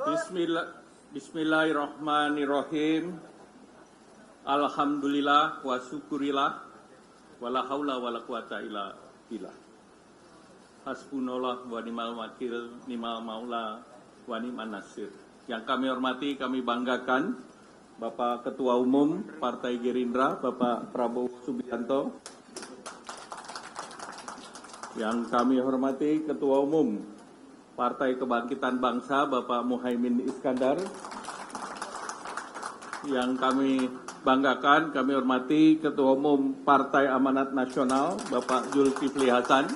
Bismillahirrahmanirrahim. Alhamdulillah wa syukurillah wala haula wala quwata illa billah. Hasbunallah wa ni'mal wakil, ni'mal maula wa ni'man nasir. Yang kami hormati, kami banggakan Bapak Ketua Umum Partai Gerindra, Bapak Prabowo Subianto. Yang kami hormati Ketua Umum Partai Kebangkitan Bangsa, Bapak Muhaimin Iskandar. Yang kami banggakan, kami hormati Ketua Umum Partai Amanat Nasional, Bapak Zulkifli Hasan.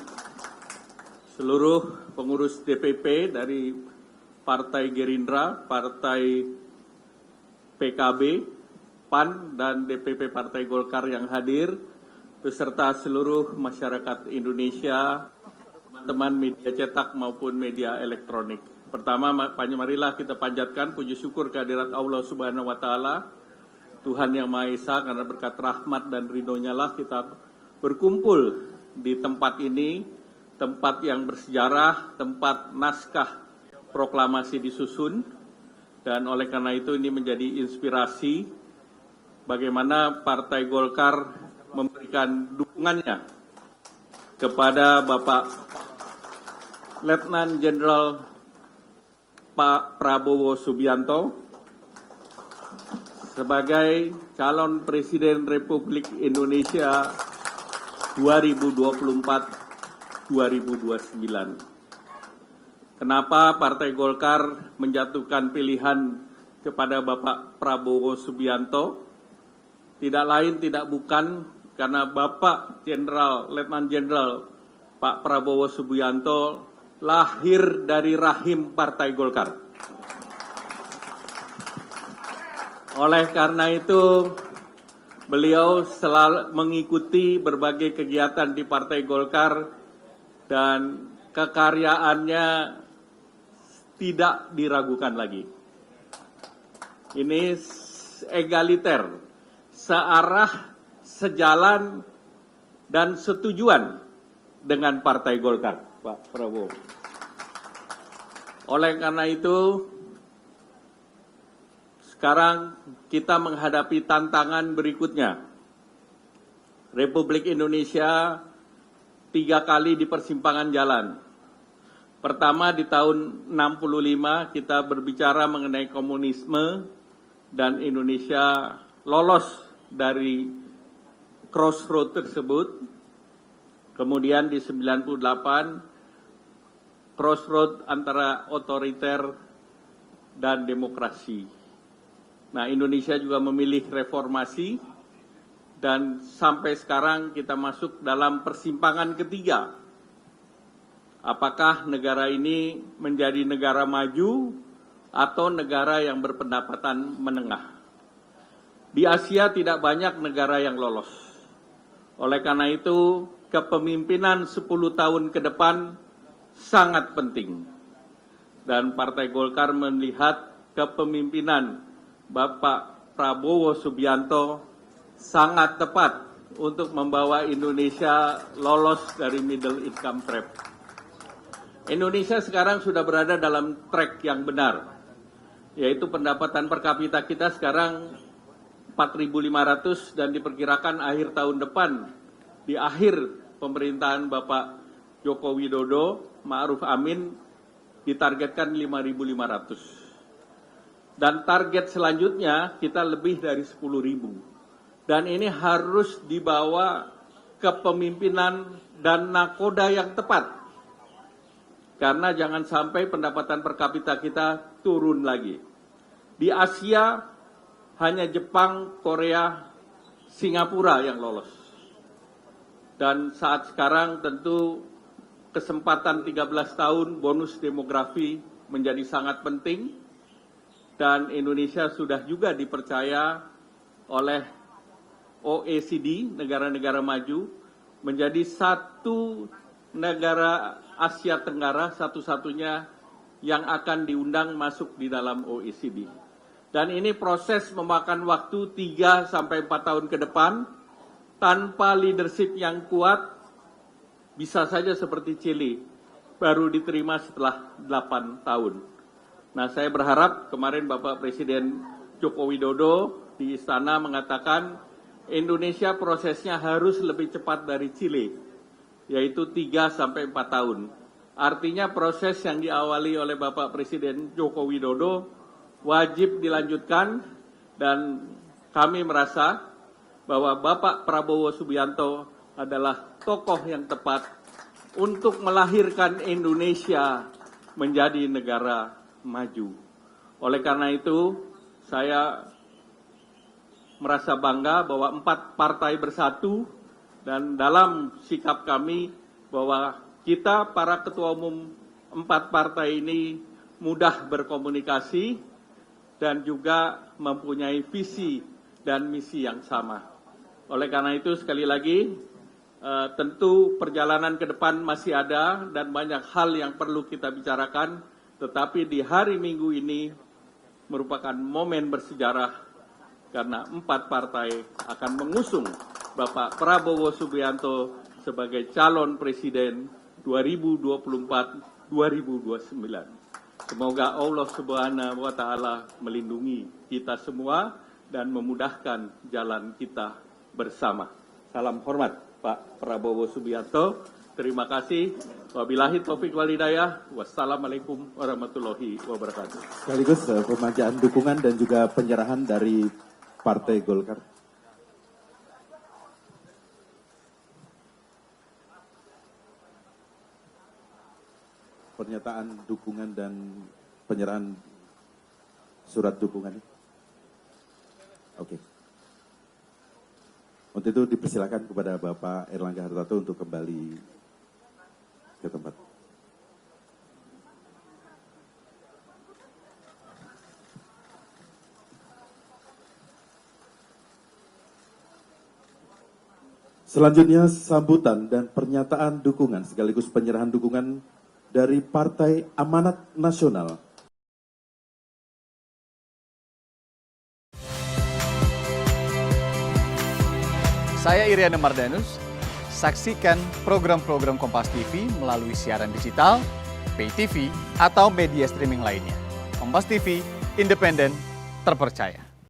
Seluruh pengurus DPP dari Partai Gerindra, Partai PKB, PAN, dan DPP Partai Golkar yang hadir, beserta seluruh masyarakat Indonesia, teman media cetak maupun media elektronik. Pertama, marilah kita panjatkan puji syukur kehadirat Allah Subhanahu wa Ta'ala, Tuhan yang Maha Esa, karena berkat rahmat dan ridhonya lah kita berkumpul di tempat ini, tempat yang bersejarah, tempat naskah proklamasi disusun, dan oleh karena itu ini menjadi inspirasi bagaimana Partai Golkar memberikan dukungannya kepada Bapak Letnan Jenderal Pak Prabowo Subianto sebagai calon Presiden Republik Indonesia 2024-2029. Kenapa Partai Golkar menjatuhkan pilihan kepada Bapak Prabowo Subianto? Tidak lain, tidak bukan karena Bapak Letnan Jenderal Pak Prabowo Subianto lahir dari rahim Partai Golkar. Oleh karena itu, beliau selalu mengikuti berbagai kegiatan di Partai Golkar dan kekaryaannya tidak diragukan lagi. Ini egaliter, searah, sejalan, dan setujuan dengan Partai Golkar, Pak Prabowo. Oleh karena itu, sekarang kita menghadapi tantangan berikutnya. Republik Indonesia 3 kali di persimpangan jalan. Pertama di tahun 65 kita berbicara mengenai komunisme dan Indonesia lolos dari crossroad tersebut. Kemudian di 98 crossroad antara otoriter dan demokrasi. Nah, Indonesia juga memilih reformasi dan sampai sekarang kita masuk dalam persimpangan ketiga. Apakah negara ini menjadi negara maju atau negara yang berpendapatan menengah? Di Asia tidak banyak negara yang lolos. Oleh karena itu, kepemimpinan 10 tahun ke depan sangat penting. Dan Partai Golkar melihat kepemimpinan Bapak Prabowo Subianto sangat tepat untuk membawa Indonesia lolos dari middle income trap. Indonesia sekarang sudah berada dalam track yang benar, yaitu pendapatan per kapita kita sekarang 4.500 dan diperkirakan akhir tahun depan, di akhir pemerintahan Bapak Joko Widodo, Ma'ruf Amin, ditargetkan 5.500. Dan target selanjutnya kita lebih dari 10.000. Dan ini harus dibawa kepemimpinan dan nakoda yang tepat. Karena jangan sampai pendapatan per kapita kita turun lagi. Di Asia hanya Jepang, Korea, Singapura yang lolos. Dan saat sekarang tentu kesempatan 13 tahun bonus demografi menjadi sangat penting. Dan Indonesia sudah juga dipercaya oleh OECD, negara-negara maju, menjadi satu negara Asia Tenggara satu-satunya yang akan diundang masuk di dalam OECD. Dan ini proses memakan waktu 3-4 tahun ke depan, tanpa leadership yang kuat, bisa saja seperti Chili, baru diterima setelah 8 tahun. Nah, saya berharap kemarin Bapak Presiden Joko Widodo di istana mengatakan Indonesia prosesnya harus lebih cepat dari Chile, yaitu 3-4 tahun. Artinya proses yang diawali oleh Bapak Presiden Joko Widodo wajib dilanjutkan, dan kami merasa bahwa Bapak Prabowo Subianto adalah tokoh yang tepat untuk melahirkan Indonesia menjadi negara maju. Oleh karena itu, saya merasa bangga bahwa 4 partai bersatu, dan dalam sikap kami bahwa kita para ketua umum 4 partai ini mudah berkomunikasi dan juga mempunyai visi dan misi yang sama. Oleh karena itu, sekali lagi, tentu perjalanan ke depan masih ada dan banyak hal yang perlu kita bicarakan, tetapi di hari Minggu ini merupakan momen bersejarah karena 4 partai akan mengusung Bapak Prabowo Subianto sebagai calon presiden 2024-2029. Semoga Allah Subhanahu wa Ta'ala melindungi kita semua dan memudahkan jalan kita bersama. Salam hormat Pak Prabowo Subianto. Terima kasih. Wabillahi taufiq wal hidayah. Wassalamualaikum warahmatullahi wabarakatuh. Sekaligus pemajaan dukungan dan juga penyerahan dari Partai Golkar. Pernyataan dukungan dan penyerahan surat dukungan. Oke. Untuk itu dipersilakan kepada Bapak Erlangga Hartarto untuk kembali ke tempat. Selanjutnya sambutan dan pernyataan dukungan sekaligus penyerahan dukungan dari Partai Amanat Nasional. Saya Iriana Mardanus. Saksikan program-program Kompas TV melalui siaran digital, pay TV, atau media streaming lainnya. Kompas TV, independen, terpercaya.